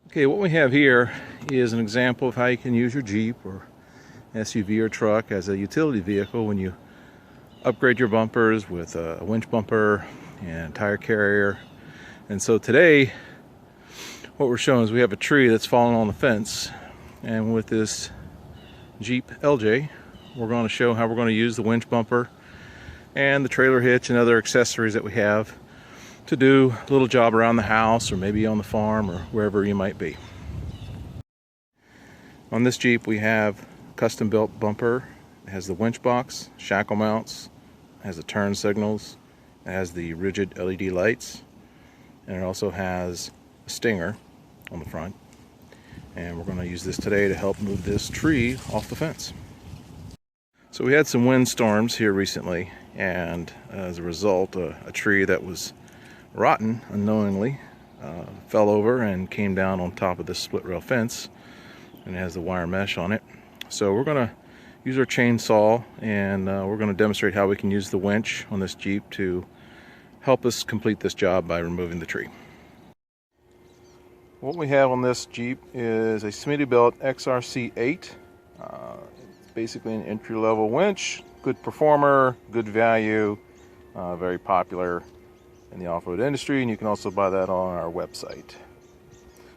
Okay, what we have here is an example of how you can use your Jeep or SUV or truck as a utility vehicle when you upgrade your bumpers with a winch bumper and tire carrier. And so today what we're showing is we have a tree that's fallen on the fence, and with this Jeep LJ we're going to show how we're going to use the winch bumper and the trailer hitch and other accessories that we have to do a little job around the house or maybe on the farm or wherever you might be. On this Jeep we have a custom built bumper. It has the winch box, shackle mounts, has the turn signals, it has the rigid LED lights, and it also has a stinger on the front. And we're going to use this today to help move this tree off the fence. So we had some windstorms here recently, and as a result a tree that was rotten unknowingly fell over and came down on top of this split rail fence, and it has the wire mesh on it. So we're going to use our chainsaw, and we're going to demonstrate how we can use the winch on this Jeep to help us complete this job by removing the tree. What we have on this Jeep is a Smittybilt XRC8. It's basically an entry-level winch, good performer, good value, very popular in the off-road industry, and you can also buy that on our website.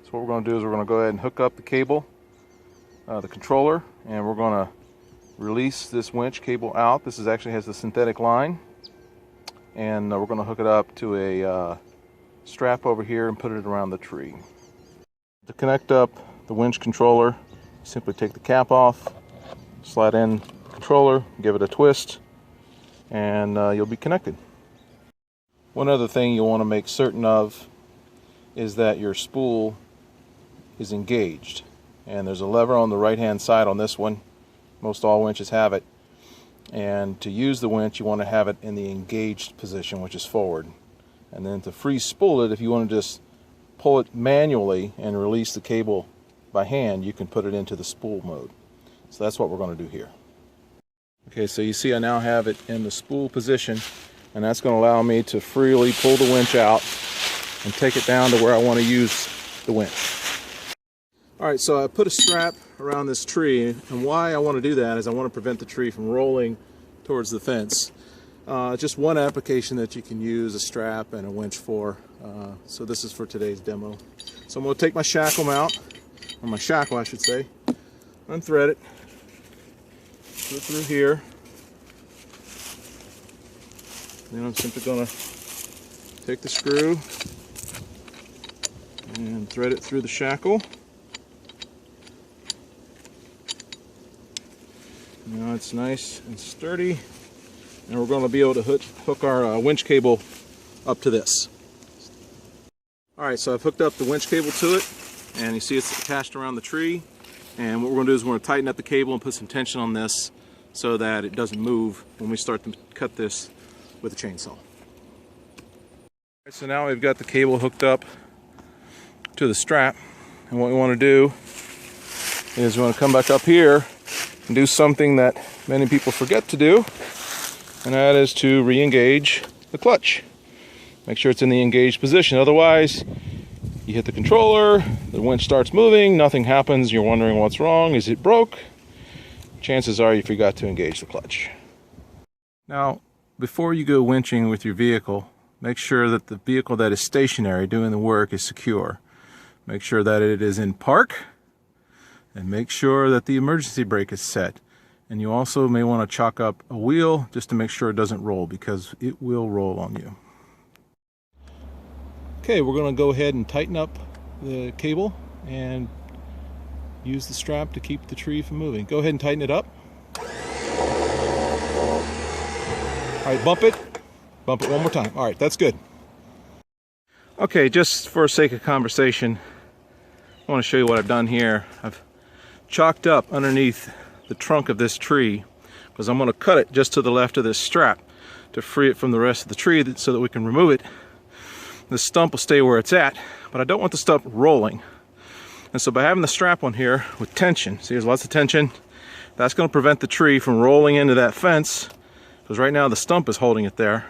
So what we're going to do is we're going to go ahead and hook up the cable, the controller, and we're going to release this winch cable out. This actually has the synthetic line, and we're going to hook it up to a strap over here and put it around the tree. To connect up the winch controller, simply take the cap off, slide in the controller, give it a twist, and you'll be connected. One other thing you'll want to make certain of is that your spool is engaged, and there's a lever on the right hand side on this one. Most all winches have it, and to use the winch you want to have it in the engaged position, which is forward. And then to free spool it, if you want to just pull it manually and release the cable by hand, you can put it into the spool mode. So that's what we're going to do here. Okay, so you see I now have it in the spool position, and that's going to allow me to freely pull the winch out and take it down to where I want to use the winch. Alright, so I put a strap around this tree, and why I want to do that is I want to prevent the tree from rolling towards the fence. Just one application that you can use a strap and a winch for, so this is for today's demo. So I'm going to take my shackle mount, or my shackle I should say, unthread it, put it through here. Then I'm simply going to take the screw and thread it through the shackle. Now it's nice and sturdy, and we're going to be able to hook our winch cable up to this. Alright, so I've hooked up the winch cable to it, and you see it's attached around the tree. And what we're going to do is we're going to tighten up the cable and put some tension on this so that it doesn't move when we start to cut this with a chainsaw. So now we've got the cable hooked up to the strap, and what we want to do is we want to come back up here and do something that many people forget to do, and that is to re-engage the clutch. Make sure it's in the engaged position, otherwise you hit the controller, the winch starts moving, nothing happens, you're wondering what's wrong, is it broke? Chances are you forgot to engage the clutch. Now, before you go winching with your vehicle, make sure that the vehicle that is stationary doing the work is secure. Make sure that it is in park, and make sure that the emergency brake is set. And you also may want to chalk up a wheel just to make sure it doesn't roll, because it will roll on you. Okay, we're going to go ahead and tighten up the cable and use the strap to keep the tree from moving. Go ahead and tighten it up. Alright, bump it. Bump it one more time. Alright, that's good. Okay, just for sake of conversation, I want to show you what I've done here. I've chalked up underneath the trunk of this tree, because I'm going to cut it just to the left of this strap to free it from the rest of the tree so that we can remove it. The stump will stay where it's at, but I don't want the stump rolling. And so by having the strap on here with tension, see there's lots of tension, that's going to prevent the tree from rolling into that fence, because right now the stump is holding it there.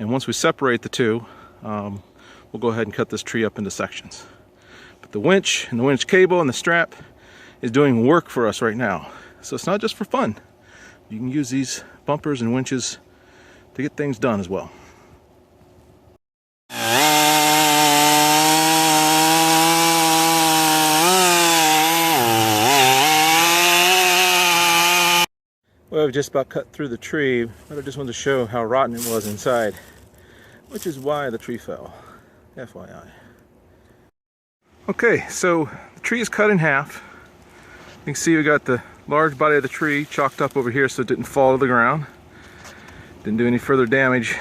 And once we separate the two, we'll go ahead and cut this tree up into sections. the winch and the winch cable and the strap is doing work for us right now. So it's not just for fun. You can use these bumpers and winches to get things done as well. Well, I've just about cut through the tree, but I just wanted to show how rotten it was inside, which is why the tree fell, FYI. Okay, so the tree is cut in half. You can see we got the large body of the tree chalked up over here so it didn't fall to the ground. Didn't do any further damage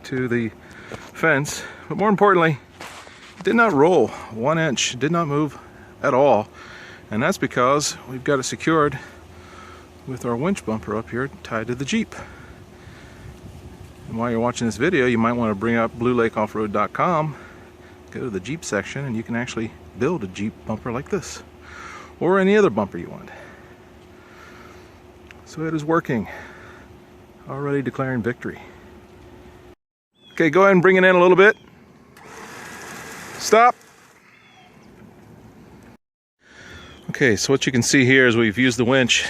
to the fence, but more importantly, it did not roll 1 inch, it did not move at all, and that's because we've got it secured with our winch bumper up here tied to the Jeep. And while you're watching this video, you might want to bring up BluelakeOffroad.com, go to the Jeep section, and you can actually build a Jeep bumper like this, or any other bumper you want. So it is working, already declaring victory. Okay, go ahead and bring it in a little bit. Stop. Okay, so what you can see here is we've used the winch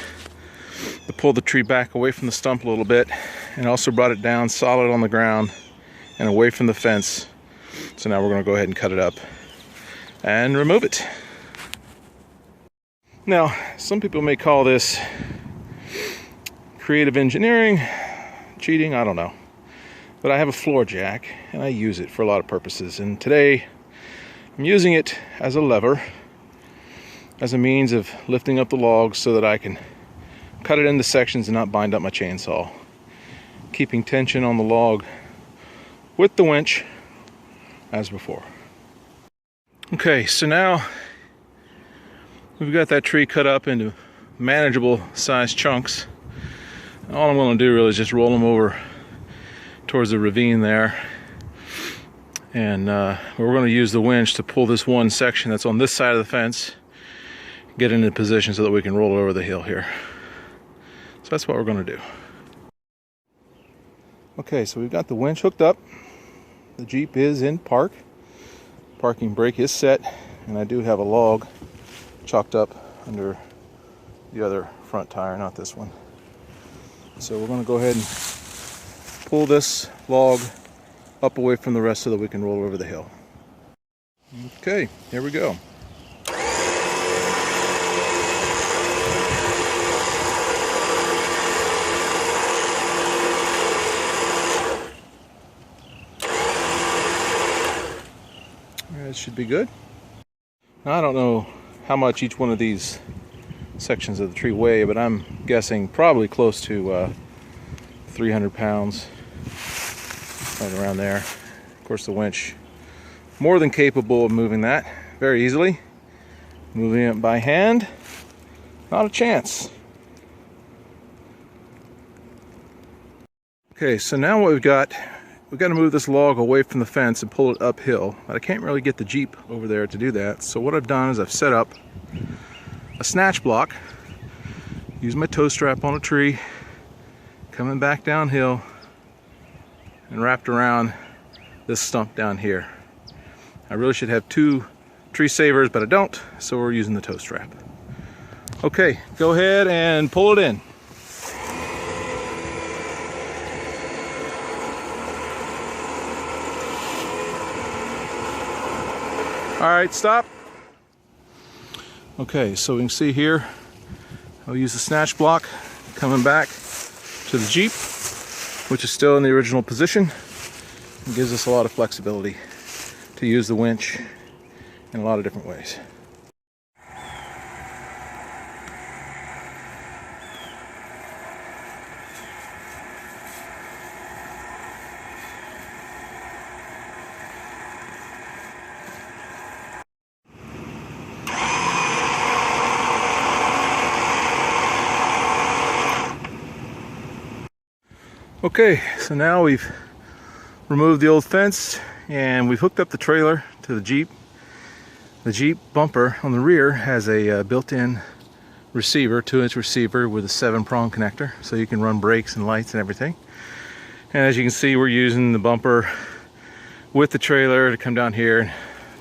to pull the tree back away from the stump a little bit, and also brought it down solid on the ground and away from the fence. So now we're going to go ahead and cut it up and remove it. Now, some people may call this creative engineering, cheating, I don't know. But I have a floor jack and I use it for a lot of purposes, and today I'm using it as a lever, as a means of lifting up the logs so that I can cut it into sections and not bind up my chainsaw, keeping tension on the log with the winch as before. Okay, so now we've got that tree cut up into manageable size chunks. All I'm going to do really is just roll them over towards the ravine there, and we're going to use the winch to pull this one section that's on this side of the fence, get into position so that we can roll it over the hill here. So that's what we're going to do. Okay, so we've got the winch hooked up. The Jeep is in park. Parking brake is set, and I do have a log chalked up under the other front tire, not this one. So we're going to go ahead and pull this log up away from the rest so that we can roll over the hill. Okay, here we go. It should be good. Now, I don't know how much each one of these sections of the tree weigh, but I'm guessing probably close to 300 pounds, right around there. Of course, the winch more than capable of moving that very easily. Moving it by hand, not a chance. Okay, so now what we've got to move this log away from the fence and pull it uphill, but I can't really get the Jeep over there to do that. So what I've done is I've set up a snatch block, use my tow strap on a tree, coming back downhill, and wrapped around this stump down here. I really should have 2 tree savers, but I don't, so we're using the tow strap. Okay, go ahead and pull it in. All right, stop. Okay, so we can see here, I'll use the snatch block coming back to the Jeep, which is still in the original position. It gives us a lot of flexibility to use the winch in a lot of different ways. Okay, so now we've removed the old fence and we've hooked up the trailer to the Jeep. The Jeep bumper on the rear has a built-in receiver, 2-inch receiver with a 7-prong connector, so you can run brakes and lights and everything. And as you can see, we're using the bumper with the trailer to come down here and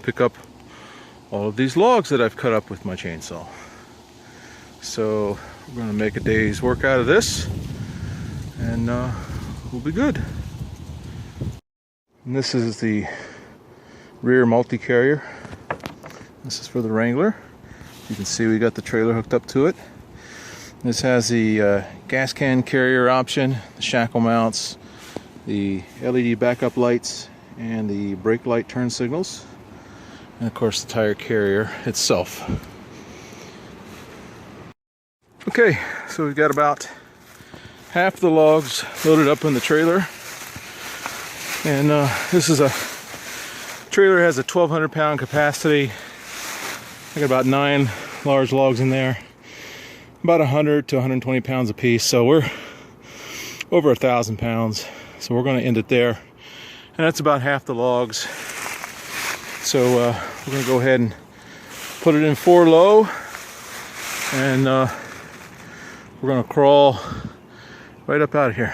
pick up all of these logs that I've cut up with my chainsaw. So we're going to make a day's work out of this, and we'll be good. And this is the rear multi-carrier. This is for the Wrangler. You can see we got the trailer hooked up to it. This has the gas can carrier option, the shackle mounts, the LED backup lights, and the brake light turn signals, and of course the tire carrier itself. Okay, so we've got about half the logs loaded up in the trailer, and this is a trailer has a 1,200 pound capacity. I got about 9 large logs in there, about 100 to 120 pounds a piece, so we're over 1,000 pounds. So we're going to end it there, and that's about half the logs. So we're going to go ahead and put it in 4 low, and we're going to crawl right up out of here.